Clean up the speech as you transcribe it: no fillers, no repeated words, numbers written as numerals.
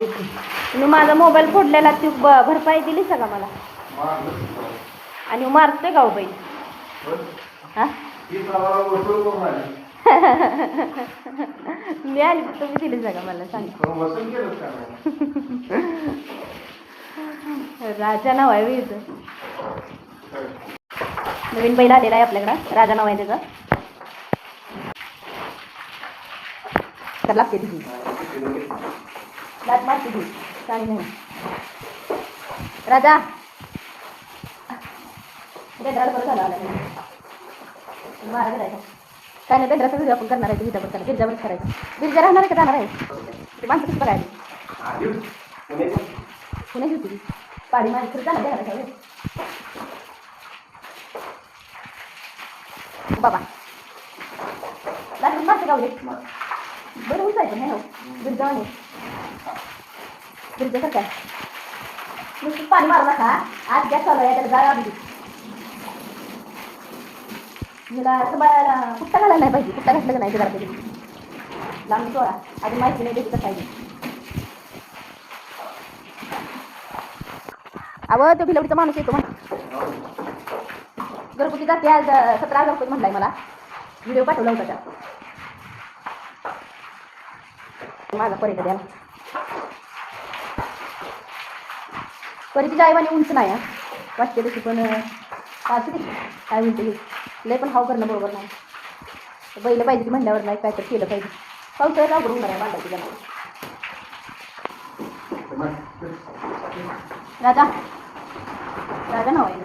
तुम्ही माझा मोबाईल फोडलेला ती भरपाई दिली सगळा मला आणि मारतोय का बाई हा मी आली तुम्ही दिली सगळा मला सांग राजा नाव आहे वीज नवीन बैल आलेला आहे आपल्याकडं राजा नाव आहे त्याचं तर लागते तिची दात मारते ती चांगली नाही राजा बेंद्राला बरं झालं आला मारा करायचा काय नाही बेंद्राचा व्हिडिओ आपण करणार आहे ते हितावर करायला गिरजावरच करायचं गिरजा राहणार आहे का जाणार आहे ते माणसं कसं बघायला पुण्याची होती पाडी माझी खरं जाणार देणार आहे बाबा लागून मारते गावले बरं उचायचं नाही हो गिरजावाने गिरजासारखं आहे नुसतं पाणी मारू नका आज गॅस चालू आहे त्याला गाळा आली मला असं बाळाला कुठ्टा घालायला नाही पाहिजे कुठ्टा घातलं का नाही ते घरात लांब सोळा अजून माहिती नाही त्याची कसं पाहिजे अवं तो भिलवडीचा माणूस येतो म्हणा घरगुती जाते आज 17,000 रुपये म्हणलाय मला व्हिडिओ पाठवला होता त्या माझा परीचा द्याला परीची जाईवानी उंच नाही वाटते तशी पण पाच काय म्हणते लय पण हाव करणं बरोबर नाही बैल पाहिजे की म्हणल्यावर नाही काय तर केलं पाहिजे पावसाळ्यात अवघड होणार आहे बांधायची जमा राजा राजा नाव आहे